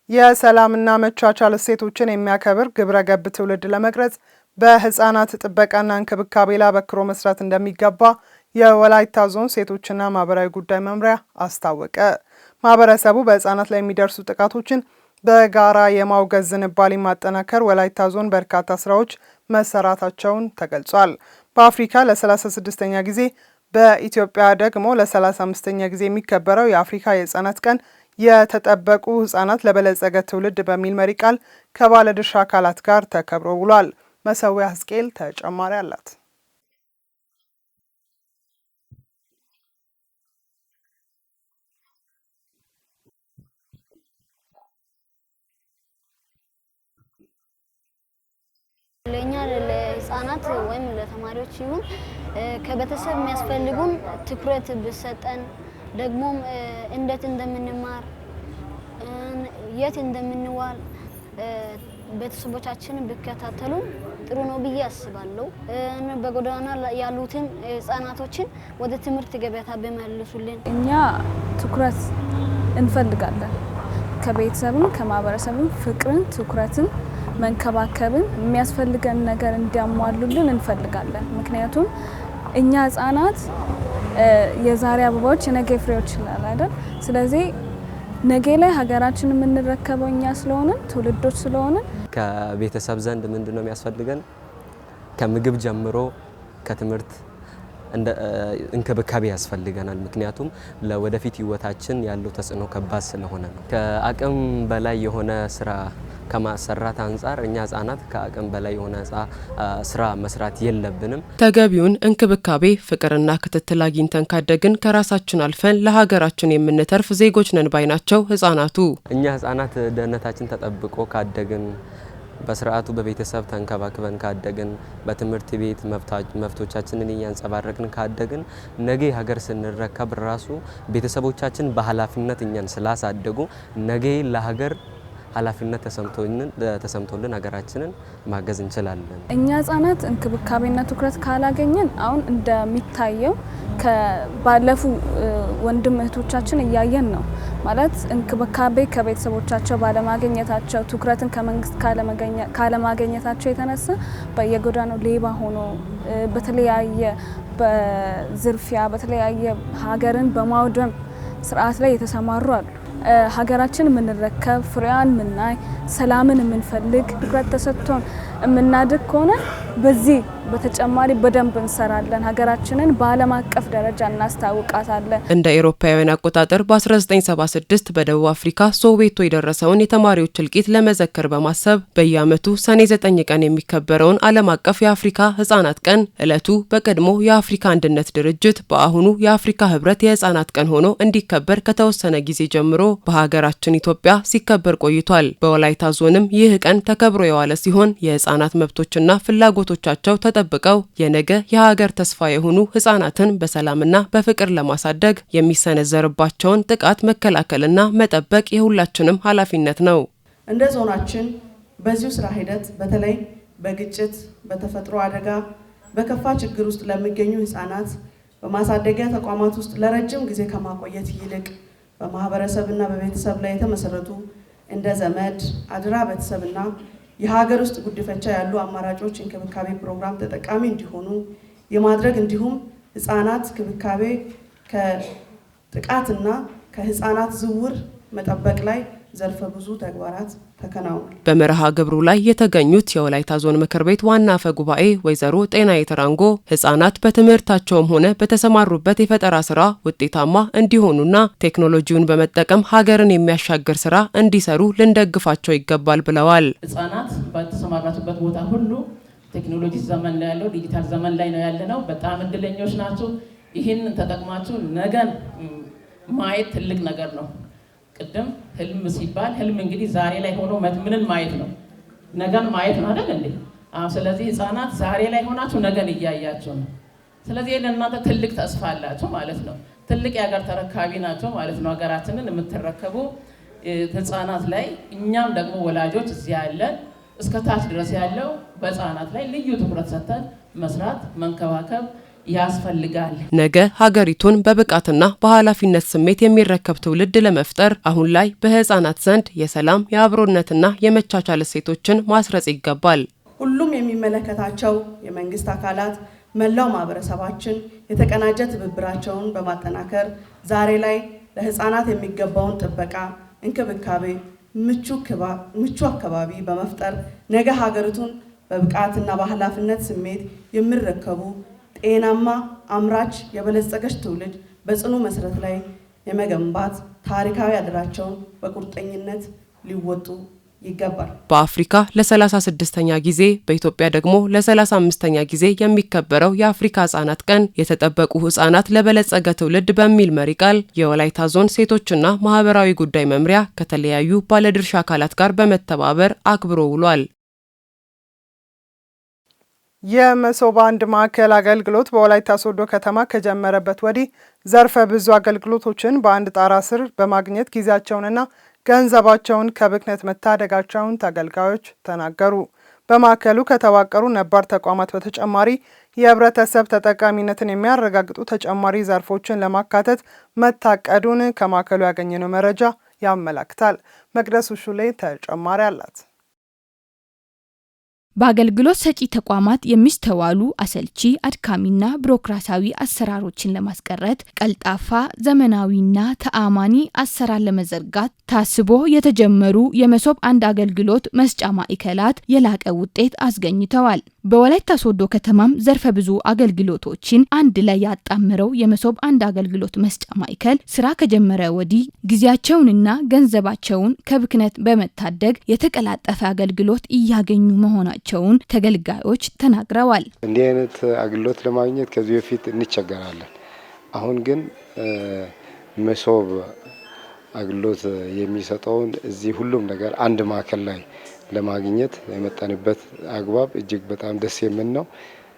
የሰላምና መቻቻል እሴቶችን የሚያከብር ግብረ ገብ ትውልድ ለመቅረጽ በህፃናት ጥበቃና እንክብካቤ ላይ አበክሮ መስራት እንደሚገባ የወላይታ ዞን ሴቶችና ማህበራዊ ጉዳይ መምሪያ አስታወቀ። ማህበረሰቡ በህፃናት ላይ የሚደርሱ ጥቃቶችን በጋራ የማውገዝ ዝንባሌ ማጠናከር ወላይታ ዞን በርካታ ስራዎች መሰራታቸውን ተገልጿል። በአፍሪካ ለ36ኛ ጊዜ በኢትዮጵያ ደግሞ ለ35ኛ ጊዜ የሚከበረው የአፍሪካ የህፃናት ቀን የተጠበቁ ህፃናት ለበለጸገ ትውልድ በሚል መሪ ቃል ከባለድርሻ አካላት ጋር ተከብሮ ውሏል። መሰዊያ ህዝቅኤል ተጨማሪ አላት። ለኛ ለህፃናት ወይም ለተማሪዎች ይሁን ከቤተሰብ የሚያስፈልጉን ትኩረት ብሰጠን ደግሞም እንዴት እንደምንማር የት እንደምንዋል ቤተሰቦቻችንን ቢከታተሉ ጥሩ ነው ብዬ አስባለሁ። በጎዳና ያሉትን ህፃናቶችን ወደ ትምህርት ገበታ በመልሱልን እኛ ትኩረት እንፈልጋለን። ከቤተሰብም ከማህበረሰብም ፍቅርን፣ ትኩረትን፣ መንከባከብን የሚያስፈልገን ነገር እንዲያሟሉልን እንፈልጋለን። ምክንያቱም እኛ ህፃናት የዛሬ አበባዎች የነገ ፍሬዎች ይላል አይደል? ስለዚህ ነገ ላይ ሀገራችንን የምንረከበው እኛ ስለሆነ ትውልዶች ስለሆነ ከቤተሰብ ዘንድ ምንድነው የሚያስፈልገን? ከምግብ ጀምሮ ከትምህርት እንክብካቤ ያስፈልገናል። ምክንያቱም ለወደፊት ህይወታችን ያለው ተጽዕኖ ከባድ ስለሆነ ነው። ከአቅም በላይ የሆነ ስራ ከማሰራት አንፃር እኛ ህፃናት ከአቅም በላይ የሆነ ስራ መስራት የለብንም። ተገቢውን እንክብካቤ ፍቅርና ክትትል አግኝተን ካደግን ከራሳችን አልፈን ለሀገራችን የምንተርፍ ዜጎች ነን ባይ ናቸው ህፃናቱ። እኛ ህፃናት ደህንነታችን ተጠብቆ ካደግን በስርዓቱ በቤተሰብ ተንከባክበን ካደግን በትምህርት ቤት መብቶቻችንን እያንጸባረቅን ካደግን ነገ ሀገር ስንረከብ ራሱ ቤተሰቦቻችን በኃላፊነት እኛን ስላሳደጉ ነገ ለሀገር ኃላፊነት ተሰምቶልን ሀገራችንን ማገዝ እንችላለን። እኛ ህፃናት እንክብካቤና ትኩረት ካላገኘን አሁን እንደሚታየው ከባለፉ ወንድም እህቶቻችን እያየን ነው ማለት እንክብካቤ ከቤተሰቦቻቸው ባለማግኘታቸው ትኩረትን ከመንግስት ካለማግኘታቸው የተነሳ በየጎዳናው ሌባ ሆኖ በተለያየ በዝርፊያ በተለያየ ሀገርን በማውደም ስርዓት ላይ የተሰማሩ አሉ። ሀገራችን የምንረከብ ፍሬዋን ምናይ ሰላምን የምንፈልግ ትኩረት ተሰጥቶን የምናድግ ከሆነ በዚህ በተጨማሪ በደንብ እንሰራለን። ሀገራችንን በዓለም አቀፍ ደረጃ እናስታውቃታለን። እንደ አውሮፓውያን አቆጣጠር በ1976 በደቡብ አፍሪካ ሶዌቶ የደረሰውን የተማሪዎች እልቂት ለመዘከር በማሰብ በየዓመቱ ሰኔ 9 ቀን የሚከበረውን ዓለም አቀፍ የአፍሪካ ህፃናት ቀን ዕለቱ በቀድሞ የአፍሪካ አንድነት ድርጅት በአሁኑ የአፍሪካ ህብረት የህፃናት ቀን ሆኖ እንዲከበር ከተወሰነ ጊዜ ጀምሮ በሀገራችን ኢትዮጵያ ሲከበር ቆይቷል። በወላይታ ዞንም ይህ ቀን ተከብሮ የዋለ ሲሆን የህፃናት መብቶችና ፍላጎቶቻቸው ተጠብቀው የነገ የሀገር ተስፋ የሆኑ ህፃናትን በሰላምና በፍቅር ለማሳደግ የሚሰነዘርባቸውን ጥቃት መከላከልና መጠበቅ የሁላችንም ኃላፊነት ነው። እንደ ዞናችን በዚሁ ስራ ሂደት በተለይ በግጭት፣ በተፈጥሮ አደጋ፣ በከፋ ችግር ውስጥ ለሚገኙ ህፃናት በማሳደጊያ ተቋማት ውስጥ ለረጅም ጊዜ ከማቆየት ይልቅ በማህበረሰብና በቤተሰብ ላይ የተመሰረቱ እንደ ዘመድ፣ አድራ ቤተሰብና የሀገር ውስጥ ጉድፈቻ ያሉ አማራጮች እንክብካቤ ፕሮግራም ተጠቃሚ እንዲሆኑ የማድረግ እንዲሁም ህፃናት እንክብካቤ ከጥቃትና ከህፃናት ዝውውር መጠበቅ ላይ ዘርፈ ብዙ ተግባራት ተከናውኗል። በመርሃ ግብሩ ላይ የተገኙት የወላይታ ዞን ምክር ቤት ዋና አፈ ጉባኤ ወይዘሮ ጤናዬ ተራንጎ ህፃናት በትምህርታቸውም ሆነ በተሰማሩበት የፈጠራ ስራ ውጤታማ እንዲሆኑና ቴክኖሎጂውን በመጠቀም ሀገርን የሚያሻግር ስራ እንዲሰሩ ልንደግፋቸው ይገባል ብለዋል። ህፃናት በተሰማራቱበት ቦታ ሁሉ ቴክኖሎጂ ዘመን ላይ ያለው ዲጂታል ዘመን ላይ ነው ያለነው። በጣም እድለኞች ናቸው። ይህን ተጠቅማችሁ ነገን ማየት ትልቅ ነገር ነው። ቅድም ህልም ሲባል ህልም እንግዲህ ዛሬ ላይ ሆኖ ምንን ማየት ነው? ነገን ማየት ነው አይደል እንዴ? ስለዚህ ህፃናት ዛሬ ላይ ሆናችሁ ነገን እያያችሁ ነው። ስለዚህ ለእናንተ ትልቅ ተስፋ አላችሁ ማለት ነው። ትልቅ የሀገር ተረካቢ ናቸው ማለት ነው። ሀገራችንን የምትረከቡ ህፃናት ላይ እኛም ደግሞ ወላጆች እዚህ ያለን እስከ ታች ድረስ ያለው በህፃናት ላይ ልዩ ትኩረት ሰጥተን መስራት መንከባከብ ያስፈልጋል። ነገ ሀገሪቱን በብቃትና በኃላፊነት ስሜት የሚረከብ ትውልድ ለመፍጠር አሁን ላይ በህፃናት ዘንድ የሰላም የአብሮነትና የመቻቻል እሴቶችን ማስረጽ ይገባል። ሁሉም የሚመለከታቸው የመንግስት አካላት መላው ማህበረሰባችን የተቀናጀ ትብብራቸውን በማጠናከር ዛሬ ላይ ለህፃናት የሚገባውን ጥበቃ፣ እንክብካቤ፣ ምቹ አካባቢ በመፍጠር ነገ ሀገሪቱን በብቃትና በኃላፊነት ስሜት የሚረከቡ ጤናማ፣ አምራች፣ የበለጸገች ትውልድ በጽኑ መሰረት ላይ የመገንባት ታሪካዊ አደራቸውን በቁርጠኝነት ሊወጡ ይገባል። በአፍሪካ ለ36ኛ ጊዜ በኢትዮጵያ ደግሞ ለ35ኛ ጊዜ የሚከበረው የአፍሪካ ህጻናት ቀን የተጠበቁ ህጻናት ለበለጸገ ትውልድ በሚል መሪ ቃል የወላይታ ዞን ሴቶችና ማህበራዊ ጉዳይ መምሪያ ከተለያዩ ባለድርሻ አካላት ጋር በመተባበር አክብሮ ውሏል። የመሶብ አንድ ማዕከል አገልግሎት በወላይታ ሶዶ ከተማ ከጀመረበት ወዲህ ዘርፈ ብዙ አገልግሎቶችን በአንድ ጣራ ስር በማግኘት ጊዜያቸውንና ገንዘባቸውን ከብክነት መታደጋቸውን ተገልጋዮች ተናገሩ። በማዕከሉ ከተዋቀሩ ነባር ተቋማት በተጨማሪ የህብረተሰብ ተጠቃሚነትን የሚያረጋግጡ ተጨማሪ ዘርፎችን ለማካተት መታቀዱን ከማዕከሉ ያገኘነው መረጃ ያመለክታል። መቅደስ ሹሌ ተጨማሪ አላት። በአገልግሎት ሰጪ ተቋማት የሚስተዋሉ አሰልቺ፣ አድካሚና ቢሮክራሲያዊ አሰራሮችን ለማስቀረት ቀልጣፋ፣ ዘመናዊና ተአማኒ አሰራር ለመዘርጋት ታስቦ የተጀመሩ የመሶብ አንድ አገልግሎት መስጫ ማዕከላት የላቀ ውጤት አስገኝተዋል። በወላይታ ሶዶ ከተማም ዘርፈ ብዙ አገልግሎቶችን አንድ ላይ ያጣምረው የመሶብ አንድ አገልግሎት መስጫ ማዕከል ስራ ከጀመረ ወዲህ ጊዜያቸውንና ገንዘባቸውን ከብክነት በመታደግ የተቀላጠፈ አገልግሎት እያገኙ መሆናቸውን ተገልጋዮች ተናግረዋል። እንዲህ አይነት አገልግሎት ለማግኘት ከዚህ በፊት እንቸገራለን። አሁን ግን መሶብ አገልግሎት የሚሰጠውን እዚህ ሁሉም ነገር አንድ ማዕከል ላይ ለማግኘት የመጣንበት አግባብ እጅግ በጣም ደስ የሚል ነው።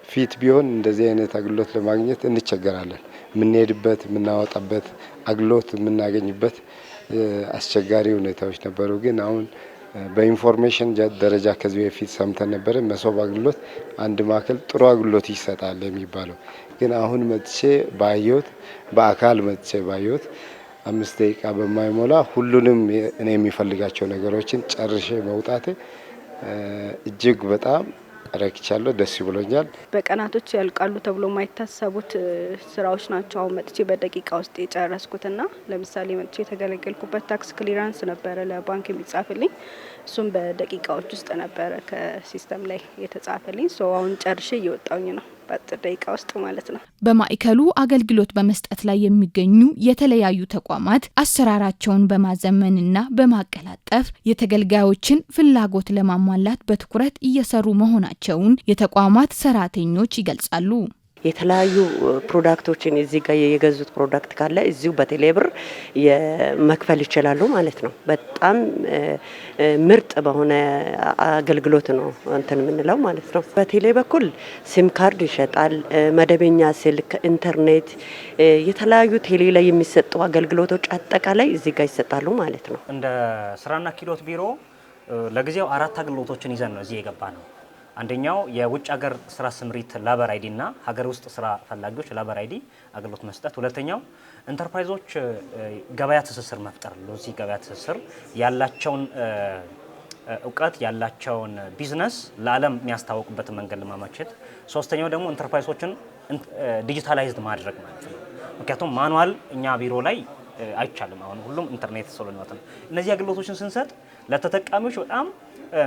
ፊት ቢሆን እንደዚህ አይነት አገልግሎት ለማግኘት እንቸገራለን። የምንሄድበት፣ የምናወጣበት፣ አገልግሎት የምናገኝበት አስቸጋሪ ሁኔታዎች ነበሩ። ግን አሁን በኢንፎርሜሽን ደረጃ ከዚህ በፊት ሰምተን ነበር መሶብ አገልግሎት አንድ ማዕከል ጥሩ አገልግሎት ይሰጣል የሚባለው። ግን አሁን መጥቼ ባየሁት፣ በአካል መጥቼ ባየሁት 5 ደቂቃ በማይሞላ ሁሉንም እኔ የሚፈልጋቸው ነገሮችን ጨርሼ መውጣቴ እጅግ በጣም ረክቻለሁ። ደስ ብሎኛል። በቀናቶች ያልቃሉ ተብሎ የማይታሰቡት ስራዎች ናቸው። አሁን መጥቼ በደቂቃ ውስጥ የጨረስኩትና ለምሳሌ መጥቼ የተገለገልኩበት ታክስ ክሊራንስ ነበረ ለባንክ የሚጻፍልኝ። እሱም በደቂቃዎች ውስጥ ነበረ ከሲስተም ላይ የተጻፈልኝ። አሁን ጨርሼ እየወጣሁኝ ነው በአጭር ደቂቃ ውስጥ ማለት ነው። በማዕከሉ አገልግሎት በመስጠት ላይ የሚገኙ የተለያዩ ተቋማት አሰራራቸውን በማዘመንና በማቀላጠፍ የተገልጋዮችን ፍላጎት ለማሟላት በትኩረት እየሰሩ መሆናቸውን የተቋማት ሰራተኞች ይገልጻሉ። የተለያዩ ፕሮዳክቶችን እዚህ ጋር የገዙት ፕሮዳክት ካለ እዚሁ በቴሌብር መክፈል ይችላሉ ማለት ነው። በጣም ምርጥ በሆነ አገልግሎት ነው እንትን የምንለው ማለት ነው። በቴሌ በኩል ሲም ካርድ ይሸጣል፣ መደበኛ ስልክ፣ ኢንተርኔት፣ የተለያዩ ቴሌ ላይ የሚሰጡ አገልግሎቶች አጠቃላይ እዚህ ጋር ይሰጣሉ ማለት ነው። እንደ ስራና ክህሎት ቢሮ ለጊዜው 4 አገልግሎቶችን ይዘን ነው እዚህ የገባ ነው። አንደኛው የውጭ ሀገር ስራ ስምሪት ላበር አይዲ እና ሀገር ውስጥ ስራ ፈላጊዎች ላበር አይዲ አገልግሎት መስጠት። ሁለተኛው ኢንተርፕራይዞች ገበያ ትስስር መፍጠር፣ ለዚህ ገበያ ትስስር ያላቸውን እውቀት ያላቸውን ቢዝነስ ለዓለም የሚያስተዋውቁበትን መንገድ ለማመቻቸት። ሶስተኛው ደግሞ ኢንተርፕራይዞችን ዲጂታላይዝድ ማድረግ ማለት ነው። ምክንያቱም ማኑዋል እኛ ቢሮ ላይ አይቻልም። አሁን ሁሉም ኢንተርኔት ስለሆነ ነው። እነዚህ አገልግሎቶችን ስንሰጥ ለተጠቃሚዎች በጣም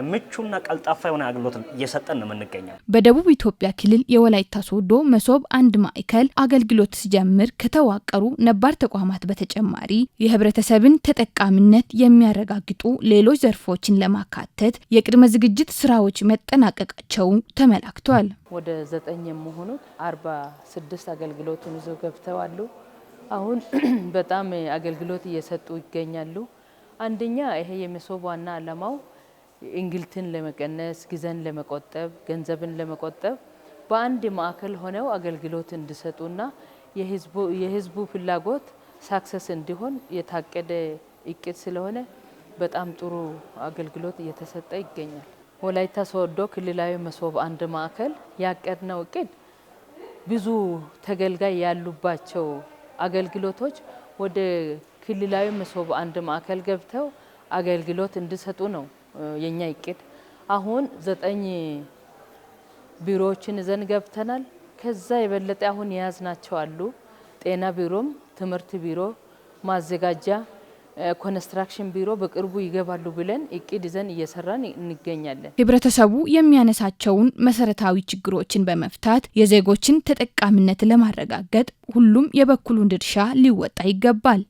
ምቹና ቀልጣፋ የሆነ አገልግሎት እየሰጠን ነው የምንገኘው። በደቡብ ኢትዮጵያ ክልል የወላይታ ሶዶ መሶብ አንድ ማዕከል አገልግሎት ሲጀምር ከተዋቀሩ ነባር ተቋማት በተጨማሪ የህብረተሰብን ተጠቃሚነት የሚያረጋግጡ ሌሎች ዘርፎችን ለማካተት የቅድመ ዝግጅት ስራዎች መጠናቀቃቸው ተመላክቷል። ወደ 9 የሚሆኑት 46 አገልግሎቱን ይዘው ገብተዋል። አሁን በጣም አገልግሎት እየሰጡ ይገኛሉ። አንደኛ ይሄ የመሶብ ዋና ዓላማው እንግልትን ለመቀነስ፣ ጊዜን ለመቆጠብ፣ ገንዘብን ለመቆጠብ በአንድ ማዕከል ሆነው አገልግሎት እንዲሰጡና የህዝቡ ፍላጎት ሳክሰስ እንዲሆን የታቀደ እቅድ ስለሆነ በጣም ጥሩ አገልግሎት እየተሰጠ ይገኛል። ወላይታ ሶዶ ክልላዊ መሶብ አንድ ማዕከል ያቀድነው እቅድ ብዙ ተገልጋይ ያሉባቸው አገልግሎቶች ወደ ክልላዊ መሶብ አንድ ማዕከል ገብተው አገልግሎት እንዲሰጡ ነው የኛ እቅድ። አሁን 9 ቢሮዎችን ይዘን ገብተናል። ከዛ የበለጠ አሁን የያዝናቸው አሉ። ጤና ቢሮም፣ ትምህርት ቢሮ፣ ማዘጋጃ፣ ኮንስትራክሽን ቢሮ በቅርቡ ይገባሉ ብለን እቅድ ይዘን እየሰራን እንገኛለን። ህብረተሰቡ የሚያነሳቸውን መሰረታዊ ችግሮችን በመፍታት የዜጎችን ተጠቃሚነት ለማረጋገጥ ሁሉም የበኩሉን ድርሻ ሊወጣ ይገባል።